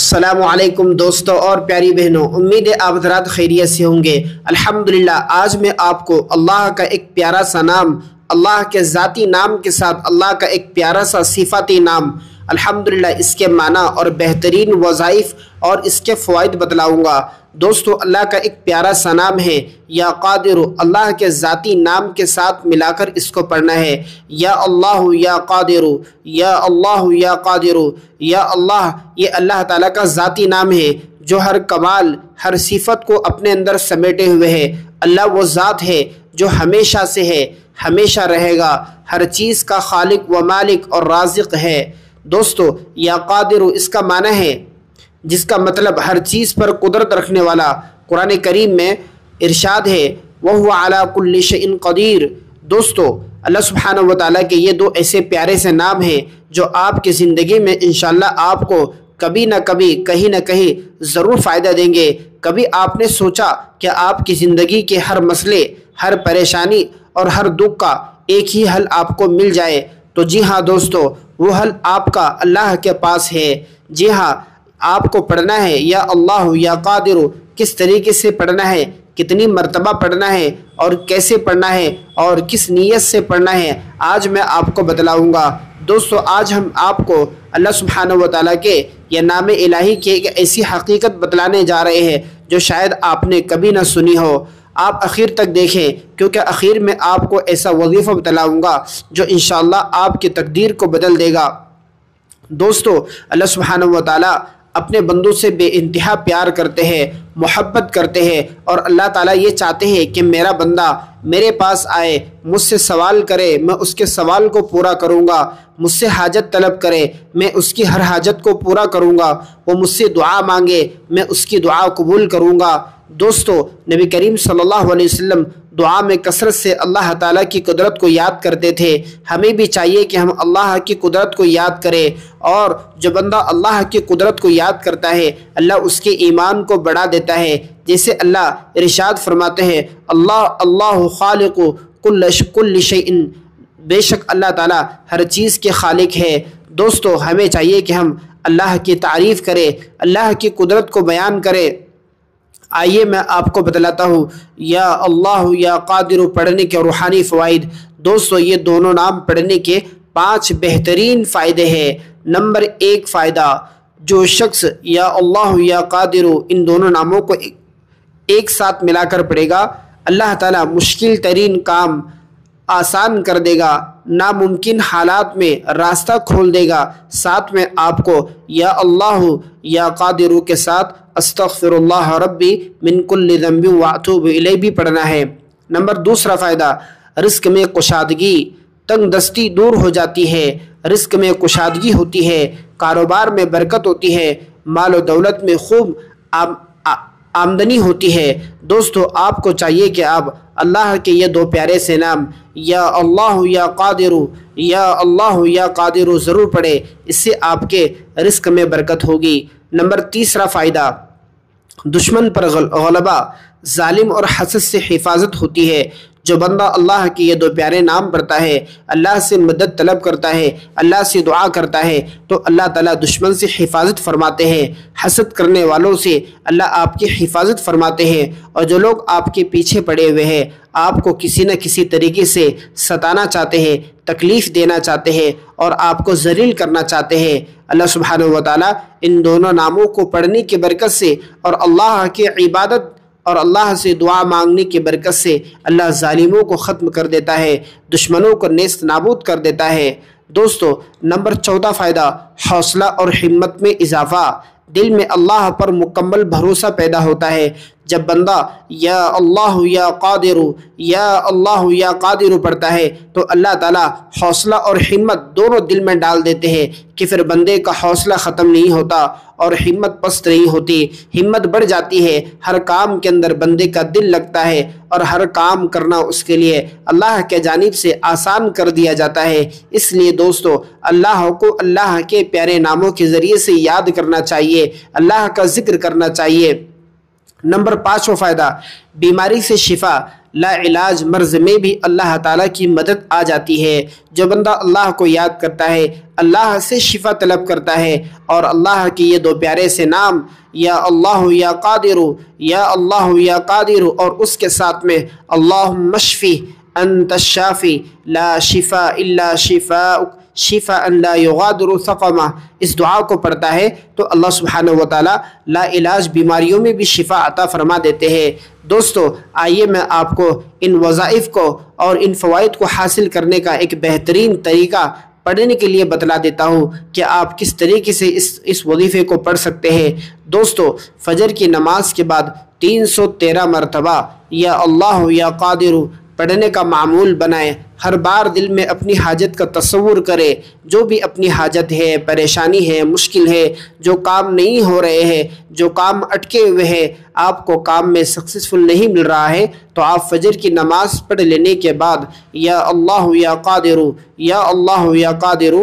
السلام علیکم دوستوں اور پیاری بہنوں، امید ہے آپ حضرات خیریت سے ہوں گے۔ الحمدللہ آج میں آپ کو اللہ کا ایک پیارا سا نام، اللہ کے ذاتی نام کے ساتھ اللہ کا ایک پیارا سا صفاتی نام، الحمدللہ اس کے معنی اور بہترین وظائف اور اس کے فوائد بتلاؤں گا۔ دوستو اللہ کا ایک پیارا سا نام ہے یا قادر، اللہ کے ذاتی نام کے ساتھ ملا کر اس کو پڑھنا ہے۔ یا اللہ یا قادر، یا اللہ یا قادر، یا اللہ، یہ اللہ تعالیٰ کا ذاتی نام ہے جو ہر کمال، ہر صفت کو اپنے اندر سمیٹے ہوئے ہے۔ اللہ وہ ذات ہے جو ہمیشہ سے ہے، ہمیشہ رہے گا، ہر چیز کا خالق و مالک اور رازق ہے۔ دوستو یا قادر اس کا معنی ہے جس کا مطلب ہر چیز پر قدرت رکھنے والا۔ قرآن کریم میں ارشاد ہے وَهُوَ عَلَى كُلِّ شَيْءٍ قَدِيرٌ۔ دوستو اللہ سبحانہ و تعالیٰ کے یہ دو ایسے پیارے سے نام ہیں جو آپ کی زندگی میں انشاءاللہ آپ کو کبھی نہ کبھی، کہیں نہ کہیں ضرور فائدہ دیں گے۔ کبھی آپ نے سوچا کہ آپ کی زندگی کے ہر مسئلے، ہر پریشانی اور ہر دکھ کا ایک ہی حل آپ کو مل جائے؟ تو جی ہاں دوستو، وہ حل آپ کا اللہ کے پاس ہے۔ جی ہاں، آپ کو پڑھنا ہے یا اللہ یا قادر، کس طریقے سے پڑھنا ہے، کتنی مرتبہ پڑھنا ہے اور کیسے پڑھنا ہے اور کس نیت سے پڑھنا ہے، آج میں آپ کو بتلاؤں گا۔ دوستو آج ہم آپ کو اللہ سبحانہ و تعالیٰ کے یا نام الہی کی ایک ایسی حقیقت بتلانے جا رہے ہیں جو شاید آپ نے کبھی نہ سنی ہو۔ آپ اخیر تک دیکھیں کیونکہ اخیر میں آپ کو ایسا وظیفہ بتلاؤں گا جو انشاءاللہ آپ کی تقدیر کو بدل دے گا۔ دوستو اللہ سبحانہ و تعالیٰ اپنے بندوں سے بے انتہا پیار کرتے ہیں، محبت کرتے ہیں، اور اللہ تعالیٰ یہ چاہتے ہیں کہ میرا بندہ میرے پاس آئے، مجھ سے سوال کرے، میں اس کے سوال کو پورا کروں گا، مجھ سے حاجت طلب کرے، میں اس کی ہر حاجت کو پورا کروں گا، وہ مجھ سے دعا مانگے، میں اس کی دعا قبول کروں گا۔ دوستو نبی کریم صلی اللہ علیہ وسلم دعا میں کثرت سے اللہ تعالیٰ کی قدرت کو یاد کرتے تھے۔ ہمیں بھی چاہیے کہ ہم اللہ کی قدرت کو یاد کریں، اور جو بندہ اللہ کی قدرت کو یاد کرتا ہے اللہ اس کے ایمان کو بڑھا دیتا ہے۔ جیسے اللہ ارشاد فرماتے ہیں اللہ خالق کل شیء، بے شک اللہ تعالیٰ ہر چیز کے خالق ہے۔ دوستو ہمیں چاہیے کہ ہم اللہ کی تعریف کریں، اللہ کی قدرت کو بیان کریں۔ آئیے میں آپ کو بتلاتا ہوں یا اللہ یا قادر پڑھنے کے روحانی فوائد۔ دوستو یہ دونوں نام پڑھنے کے 5 بہترین فائدے ہیں۔ نمبر 1 فائدہ، جو شخص یا اللہ یا قادر ان دونوں ناموں کو ایک ساتھ ملا کر پڑھے گا، اللہ تعالیٰ مشکل ترین کام آسان کر دے گا، ناممکن حالات میں راستہ کھول دے گا۔ ساتھ میں آپ کو یا اللہ یا قادر کے ساتھ استغفر اللہ ربی من کل ذنب واتوب الیہ بھی پڑھنا ہے۔ نمبر 2 فائدہ، رزق میں کشادگی، تنگ دستی دور ہو جاتی ہے، رزق میں کشادگی ہوتی ہے، کاروبار میں برکت ہوتی ہے، مال و دولت میں خوب آمدنی ہوتی ہے۔ دوستو آپ کو چاہیے کہ آپ اللہ کے یہ 2 پیارے سے نام یا اللہ یا قادر، یا اللہ یا قادر ضرور پڑھیں، اس سے آپ کے رزق میں برکت ہوگی۔ نمبر 3 فائدہ، دشمن پر غلبہ، ظالم اور حسد سے حفاظت ہوتی ہے۔ جو بندہ اللہ کے یہ 2 پیارے نام پڑھتا ہے، اللہ سے مدد طلب کرتا ہے، اللہ سے دعا کرتا ہے، تو اللہ تعالیٰ دشمن سے حفاظت فرماتے ہیں، حسد کرنے والوں سے اللہ آپ کی حفاظت فرماتے ہیں، اور جو لوگ آپ کے پیچھے پڑے ہوئے ہیں، آپ کو کسی نہ کسی طریقے سے ستانا چاہتے ہیں، تکلیف دینا چاہتے ہیں اور آپ کو ذلیل کرنا چاہتے ہیں، اللہ سبحانہ و تعالیٰ ان دونوں ناموں کو پڑھنے کی برکت سے اور اللہ کی عبادت اور اللہ سے دعا مانگنے کی برکت سے اللہ ظالموں کو ختم کر دیتا ہے، دشمنوں کو نیست نابود کر دیتا ہے۔ دوستو نمبر 14 فائدہ، حوصلہ اور ہمت میں اضافہ، دل میں اللہ پر مکمل بھروسہ پیدا ہوتا ہے۔ جب بندہ یا اللہ یا قادر، یا اللہ یا قادر پڑھتا ہے تو اللہ تعالیٰ حوصلہ اور ہمت دونوں دل میں ڈال دیتے ہیں کہ پھر بندے کا حوصلہ ختم نہیں ہوتا اور ہمت پست نہیں ہوتی، ہمت بڑھ جاتی ہے، ہر کام کے اندر بندے کا دل لگتا ہے اور ہر کام کرنا اس کے لیے اللہ کے جانب سے آسان کر دیا جاتا ہے۔ اس لیے دوستو اللہ کو اللہ کے پیارے ناموں کے ذریعے سے یاد کرنا چاہیے، اللہ کا ذکر کرنا چاہیے۔ نمبر 5 فائدہ، بیماری سے شفا، لا علاج مرض میں بھی اللہ تعالیٰ کی مدد آ جاتی ہے۔ جو بندہ اللہ کو یاد کرتا ہے، اللہ سے شفا طلب کرتا ہے اور اللہ کے یہ دو پیارے سے نام یا اللہ یا قادر، یا اللہ یا قادر، اور اس کے ساتھ میں اللہم اشفی انت الشافی لا شفاء الا شفاءک شفاء لا یغادر سقما، اس دعا کو پڑھتا ہے تو اللہ سبحانہ و تعالیٰ لا علاج بیماریوں میں بھی شفا عطا فرما دیتے ہیں۔ دوستو آئیے میں آپ کو ان وظائف کو اور ان فوائد کو حاصل کرنے کا ایک بہترین طریقہ پڑھنے کے لیے بتلا دیتا ہوں کہ آپ کس طریقے سے اس وظیفے کو پڑھ سکتے ہیں۔ دوستو فجر کی نماز کے بعد 313 مرتبہ یا اللہ یا قادر پڑھنے کا معمول بنائیں۔ ہر بار دل میں اپنی حاجت کا تصور کرے، جو بھی اپنی حاجت ہے، پریشانی ہے، مشکل ہے، جو کام نہیں ہو رہے ہیں، جو کام اٹکے ہوئے ہیں، آپ کو کام میں سکسیسفل نہیں مل رہا ہے، تو آپ فجر کی نماز پڑھ لینے کے بعد یا اللہ یا قادر یا اللہ یا قادر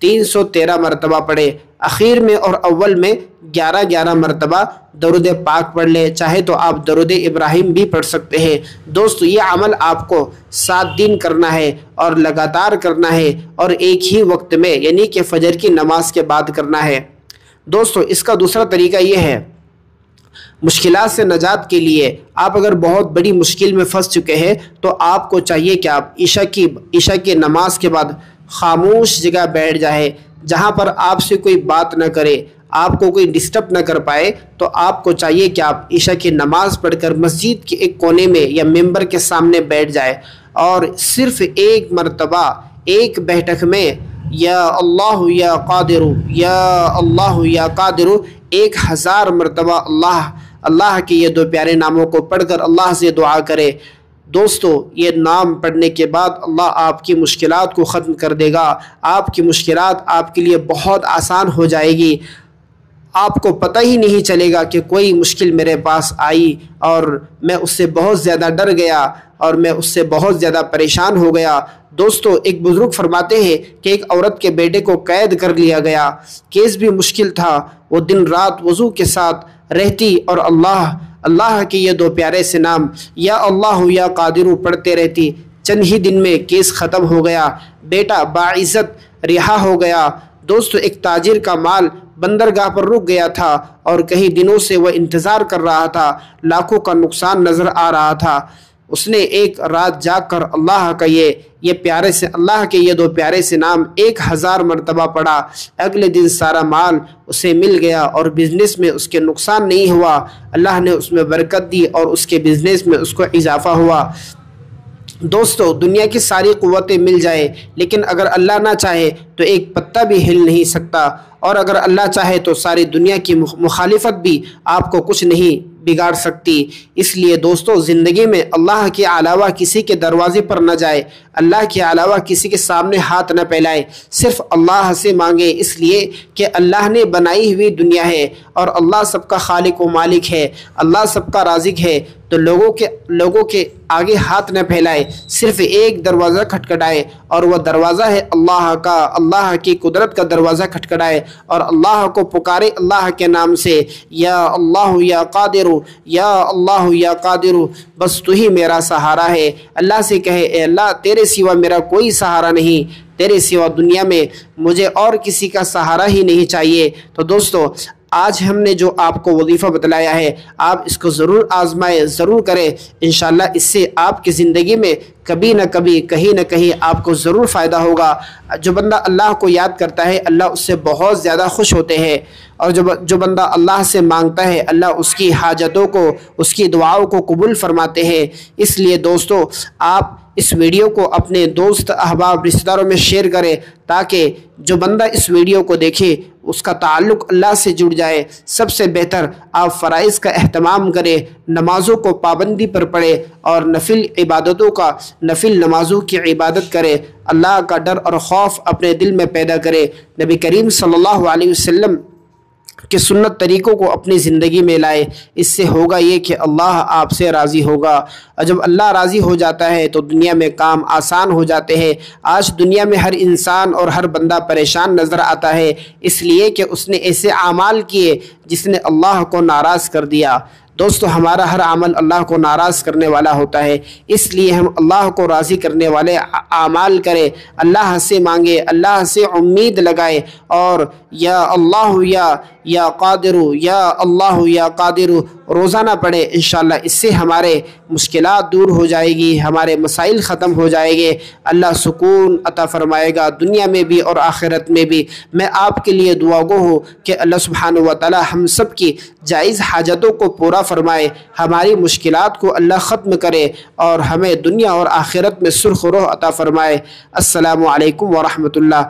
313 مرتبہ پڑھے۔ اخیر میں اور اول میں 11 مرتبہ درود پاک پڑھ لے، چاہے تو آپ درود ابراہیم بھی پڑھ سکتے ہیں۔ دوستو یہ عمل آپ کو 7 دن کرنا ہے اور لگاتار کرنا ہے اور ایک ہی وقت میں، یعنی کہ فجر کی نماز کے بعد کرنا ہے۔ دوستو اس کا دوسرا طریقہ یہ ہے، مشکلات سے نجات کے لیے آپ اگر بہت بڑی مشکل میں پھنس چکے ہیں تو آپ کو چاہیے کہ آپ عشاء کی نماز کے بعد خاموش جگہ بیٹھ جائے، جہاں پر آپ سے کوئی بات نہ کرے، آپ کو کوئی ڈسٹرب نہ کر پائے۔ تو آپ کو چاہیے کہ آپ عشاء کی نماز پڑھ کر مسجد کے ایک کونے میں یا ممبر کے سامنے بیٹھ جائے اور صرف ایک مرتبہ ایک بیٹھک میں یا اللہ یا قادر یا اللہ یا قادر 1000 مرتبہ اللہ کے یہ دو پیارے ناموں کو پڑھ کر اللہ سے دعا کرے۔ دوستو یہ نام پڑھنے کے بعد اللہ آپ کی مشکلات کو ختم کر دے گا، آپ کی مشکلات آپ کے لیے بہت آسان ہو جائے گی۔ آپ کو پتہ ہی نہیں چلے گا کہ کوئی مشکل میرے پاس آئی اور میں اس سے بہت زیادہ ڈر گیا اور میں اس سے بہت زیادہ پریشان ہو گیا۔ دوستو ایک بزرگ فرماتے ہیں کہ ایک عورت کے بیٹے کو قید کر لیا گیا، کیس بھی مشکل تھا، وہ دن رات وضو کے ساتھ رہتی اور اللہ کے یہ دو پیارے سے نام یا اللہ یا قادر پڑھتے رہتی۔ چند ہی دن میں کیس ختم ہو گیا، بیٹا باعزت رہا ہو گیا۔ دوستو ایک تاجر کا مال بندرگاہ پر رک گیا تھا اور کئی دنوں سے وہ انتظار کر رہا تھا، لاکھوں کا نقصان نظر آ رہا تھا۔ اس نے ایک رات جاگ کر اللہ کے یہ دو پیارے سے نام 1000 مرتبہ پڑھا۔ اگلے دن سارا مال اسے مل گیا اور بزنس میں اس کے نقصان نہیں ہوا، اللہ نے اس میں برکت دی اور اس کے بزنس میں اس کو اضافہ ہوا۔ دوستو دنیا کی ساری قوتیں مل جائے لیکن اگر اللہ نہ چاہے تو ایک پتا بھی ہل نہیں سکتا، اور اگر اللہ چاہے تو ساری دنیا کی مخالفت بھی آپ کو کچھ نہیں بگاڑ سکتی۔ اس لیے دوستو زندگی میں اللہ کے علاوہ کسی کے دروازے پر نہ جائے، اللہ کے علاوہ کسی کے سامنے ہاتھ نہ پھیلائے، صرف اللہ سے مانگے، اس لیے کہ اللہ نے بنائی ہوئی دنیا ہے اور اللہ سب کا خالق و مالک ہے، اللہ سب کا رازق ہے۔ تو لوگوں کے آگے ہاتھ نہ پھیلائے، صرف ایک دروازہ کھٹکھٹائے اور وہ دروازہ ہے اللہ کی قدرت کا دروازہ کھٹکھٹائے اور اللہ کو پکارے اللہ کے نام سے، یا اللہ یا قادر یا اللہ یا قادر، بس تو ہی میرا سہارا ہے۔ اللہ سے کہے اے اللہ تیرے سوا میرا کوئی سہارا نہیں، تیرے سوا دنیا میں مجھے اور کسی کا سہارا ہی نہیں چاہیے۔ تو دوستو آج ہم نے جو آپ کو وظیفہ بتلایا ہے آپ اس کو ضرور آزمائیں، ضرور کریں، انشاءاللہ اس سے آپ کی زندگی میں کبھی نہ کبھی کہیں نہ کہیں آپ کو ضرور فائدہ ہوگا۔ جو بندہ اللہ کو یاد کرتا ہے اللہ اس سے بہت زیادہ خوش ہوتے ہیں، اور جو بندہ اللہ سے مانگتا ہے اللہ اس کی حاجتوں کو، اس کی دعاؤں کو قبول فرماتے ہیں۔ اس لیے دوستو آپ اس ویڈیو کو اپنے دوست احباب رشتہ داروں میں شیئر کریں تاکہ جو بندہ اس ویڈیو کو دیکھے اس کا تعلق اللہ سے جڑ جائے۔ سب سے بہتر آپ فرائض کا اہتمام کریں، نمازوں کو پابندی پر پڑھیں اور نفل نمازوں کی عبادت کریں، اللہ کا ڈر اور خوف اپنے دل میں پیدا کریں، نبی کریم صلی اللہ علیہ وسلم کہ سنت طریقوں کو اپنی زندگی میں لائے۔ اس سے ہوگا یہ کہ اللہ آپ سے راضی ہوگا، اور جب اللہ راضی ہو جاتا ہے تو دنیا میں کام آسان ہو جاتے ہیں۔ آج دنیا میں ہر انسان اور ہر بندہ پریشان نظر آتا ہے، اس لیے کہ اس نے ایسے اعمال کیے جس نے اللہ کو ناراض کر دیا۔ دوستو ہمارا ہر عمل اللہ کو ناراض کرنے والا ہوتا ہے، اس لیے ہم اللہ کو راضی کرنے والے اعمال کریں، اللہ سے مانگے، اللہ سے امید لگائے، اور یا اللہ یا قادر، یا اللہ یا قادر روزانہ پڑھے۔ انشاءاللہ اس سے ہمارے مشکلات دور ہو جائے گی، ہمارے مسائل ختم ہو جائے گے، اللہ سکون عطا فرمائے گا دنیا میں بھی اور آخرت میں بھی۔ میں آپ کے لیے دعا گو ہوں کہ اللہ سبحانہ و تعالی ہم سب کی جائز حاجتوں کو پورا فرمائے، ہماری مشکلات کو اللہ ختم کرے اور ہمیں دنیا اور آخرت میں سرخ روح عطا فرمائے۔ السلام علیکم ورحمۃ اللہ۔